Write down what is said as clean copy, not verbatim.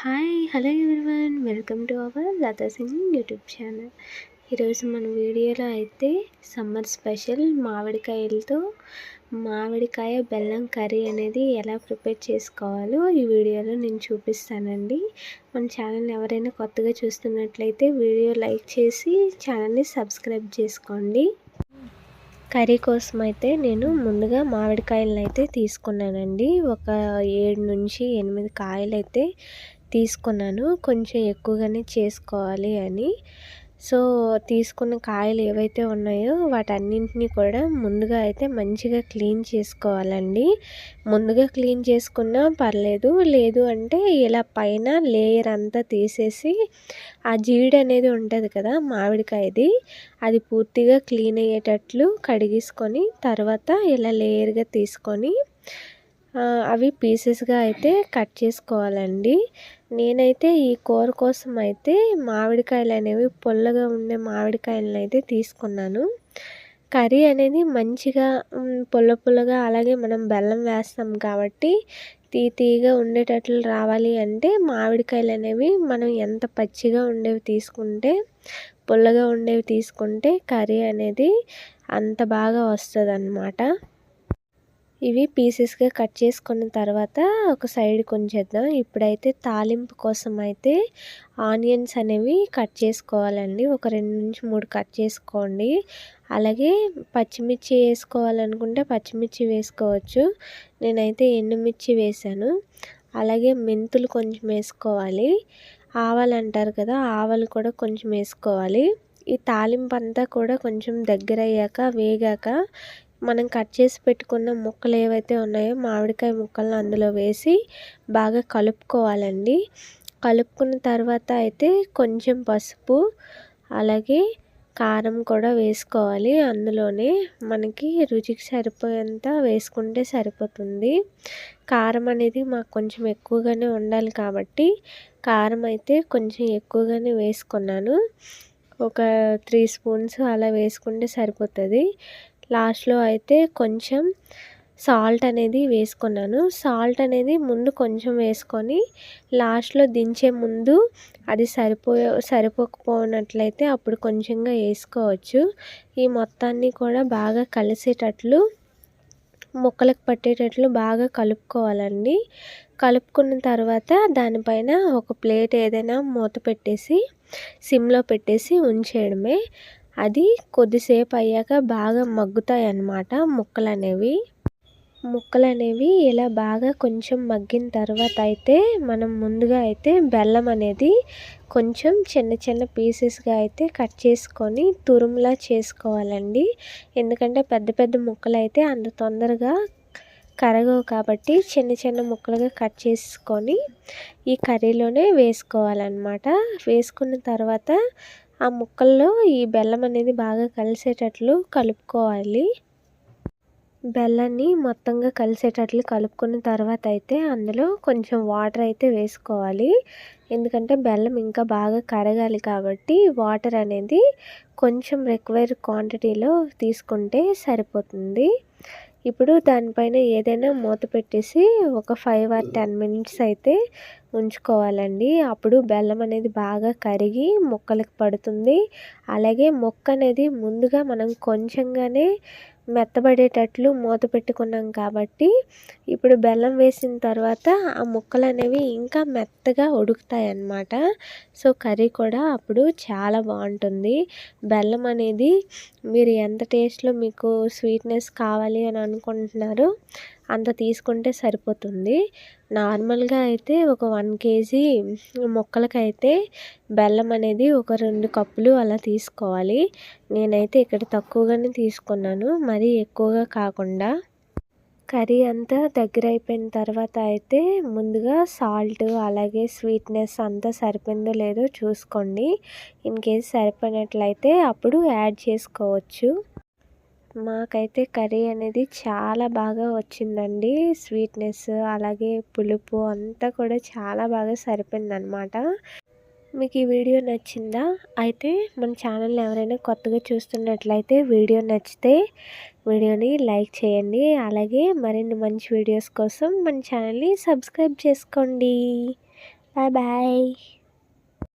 Hello everyone. Welcome to our Lata singing YouTube channel. ఈరోజు మన వీడియోలో అయితే సమ్మర్ స్పెషల్ మామిడికాయలతో మామిడికాయ బెల్లం కర్రీ అనేది ఎలా ప్రిపేర్ చేసుకోవాలో ఈ వీడియోలో నేను చూపిస్తానండి. మన ఛానల్ ఎవరైనా కొత్తగా చూస్తున్నట్లయితే వీడియో లైక్ చేసి ఛానల్ని సబ్స్క్రైబ్ చేసుకోండి. కర్రీ కోసం అయితే నేను ముందుగా మామిడికాయలను అయితే తీసుకున్నానండి. ఒక 7 నుంచి 8 కాయలు అయితే తీసుకున్నాను, కొంచెం ఎక్కువగానే చేసుకోవాలి అని. సో తీసుకున్న కాయలు ఏవైతే ఉన్నాయో వాటన్నింటినీ కూడా ముందుగా అయితే మంచిగా క్లీన్ చేసుకోవాలండి. ముందుగా క్లీన్ చేసుకున్నా పర్లేదు, లేదు అంటే ఇలా పైన లేయర్ అంతా తీసేసి ఆ జీడి అనేది ఉంటుంది కదా మామిడికాయది, అది పూర్తిగా క్లీన్ అయ్యేటట్లు కడిగేసుకొని తర్వాత ఇలా లేయర్గా తీసుకొని అవి పీసెస్గా అయితే కట్ చేసుకోవాలండి. నేనైతే ఈ కూర కోసం అయితే మామిడికాయలు అనేవి పుల్లగా ఉండే మామిడికాయలను అయితే తీసుకున్నాను. కర్రీ అనేది మంచిగా పుల్లగా, అలాగే మనం బెల్లం వేస్తాం కాబట్టి తీయగా ఉండేటట్లు రావాలి అంటే మామిడికాయలు అనేవి మనం ఎంత పచ్చిగా ఉండేవి తీసుకుంటే, పుల్లగా ఉండేవి తీసుకుంటే కర్రీ అనేది అంత బాగా వస్తుందన్నమాట. ఇవి పీసెస్గా కట్ చేసుకున్న తర్వాత ఒక సైడ్కి ఉంచేద్దాం. ఇప్పుడైతే తాలింపు కోసం అయితే ఆనియన్స్ అనేవి కట్ చేసుకోవాలండి. ఒక 2 నుంచి 3 కట్ చేసుకోండి. అలాగే పచ్చిమిర్చి వేసుకోవాలనుకుంటే పచ్చిమిర్చి వేసుకోవచ్చు. నేనైతే ఎండుమిర్చి వేసాను. అలాగే మెంతులు కొంచెం వేసుకోవాలి. ఆవాలు అంటారు కదా, ఆవాలు కూడా కొంచెం వేసుకోవాలి. ఈ తాలింపు అంతా కూడా కొంచెం దగ్గర అయ్యాక, వేగాక మనం కట్ చేసి పెట్టుకున్న ముక్కలు ఏవైతే ఉన్నాయో మామిడికాయ ముక్కలను అందులో వేసి బాగా కలుపుకోవాలండి. కలుపుకున్న తర్వాత అయితే కొంచెం పసుపు, అలాగే కారం కూడా వేసుకోవాలి. అందులోనే మనకి రుచికి సరిపోయేంత వేసుకుంటే సరిపోతుంది. కారం అనేది మాకు కొంచెం ఎక్కువగానే ఉండాలి కాబట్టి కారం అయితే కొంచెం ఎక్కువగానే వేసుకున్నాను. ఒక 3 స్పూన్స్ అలా వేసుకుంటే సరిపోతుంది. లాస్ట్లో అయితే కొంచెం సాల్ట్ అనేది వేసుకున్నాను. సాల్ట్ అనేది ముందు కొంచెం వేసుకొని లాస్ట్లో దించే ముందు అది సరిపోకపోయినట్లయితే అప్పుడు కొంచెంగా వేసుకోవచ్చు. ఈ మొత్తాన్ని కూడా బాగా కలిసేటట్లు, ముక్కలకు పట్టేటట్లు బాగా కలుపుకోవాలండి. కలుపుకున్న తర్వాత దానిపైన ఒక ప్లేట్ ఏదైనా మూత పెట్టేసి సిమ్లో పెట్టేసి ఉంచేయడమే. అది కొద్దిసేపు అయ్యాక బాగా మగ్గుతాయి అన్నమాట ముక్కలు అనేవి ఇలా బాగా కొంచెం మగ్గిన తర్వాత అయితే మనం ముందుగా అయితే బెల్లం అనేది కొంచెం చిన్న పీసెస్గా అయితే కట్ చేసుకొని తురుములా చేసుకోవాలండి. ఎందుకంటే పెద్ద ముక్కలు అయితే అంత తొందరగా కరగవు కాబట్టి చిన్న ముక్కలుగా కట్ చేసుకొని ఈ కర్రీలోనే వేసుకోవాలన్నమాట. వేసుకున్న తర్వాత ఆ ముక్కల్లో ఈ బెల్లం అనేది బాగా కలిసేటట్లు కలుపుకోవాలి. బెల్లాన్ని మొత్తంగా కలిసేటట్లు కలుపుకున్న తర్వాత అయితే అందులో కొంచెం వాటర్ అయితే వేసుకోవాలి. ఎందుకంటే బెల్లం ఇంకా బాగా కరగాలి కాబట్టి వాటర్ అనేది కొంచెం రిక్వైర్డ్ క్వాంటిటీలో తీసుకుంటే సరిపోతుంది. ఇప్పుడు దానిపైన ఏదైనా మూత పెట్టేసి ఒక 5 or 10 minutes అయితే ఉంచుకోవాలండి. అప్పుడు బెల్లం అనేది బాగా కరిగి ముక్కలకు పడుతుంది. అలాగే ముక్క అనేది ముందుగా మనం కొంచెంగానే మెత్తబడేటట్లు మూత పెట్టుకున్నాం కాబట్టి ఇప్పుడు బెల్లం వేసిన తర్వాత ఆ ముక్కలు అనేవి ఇంకా మెత్తగా ఉడుకుతాయి అన్నమాట. సో కర్రీ కూడా అప్పుడు చాలా బాగుంటుంది. బెల్లం అనేది మీరు ఎంత టేస్ట్లో మీకు స్వీట్నెస్ కావాలి అని అనుకుంటున్నారో అంత తీసుకుంటే సరిపోతుంది. నార్మల్గా అయితే ఒక 1 kg ముక్కలకైతే బెల్లం అనేది ఒక 2 కప్పులు అలా తీసుకోవాలి. నేనైతే ఇక్కడ తక్కువగానే తీసుకున్నాను, మరీ ఎక్కువగా కాకుండా. కర్రీ అంతా దగ్గర అయిపోయిన తర్వాత అయితే ముందుగా సాల్ట్, అలాగే స్వీట్నెస్ అంతా సరిపోయిందో లేదో చూసుకోండి. ఇన్ కేస్ సరిపోయినట్లయితే అప్పుడు యాడ్ చేసుకోవచ్చు. మాకైతే కర్రీ అనేది చాలా బాగా వచ్చిందండి. స్వీట్నెస్, అలాగే పులుపు అంతా కూడా చాలా బాగా సరిపోయిందనమాట. మీకు ఈ వీడియో నచ్చిందా? అయితే మన ఛానల్ని ఎవరైనా కొత్తగా చూస్తున్నట్లయితే వీడియో నచ్చితే వీడియోని లైక్ చేయండి. అలాగే మరిన్ని మంచి వీడియోస్ కోసం మన ఛానల్ని సబ్స్క్రైబ్ చేసుకోండి. Bye bye.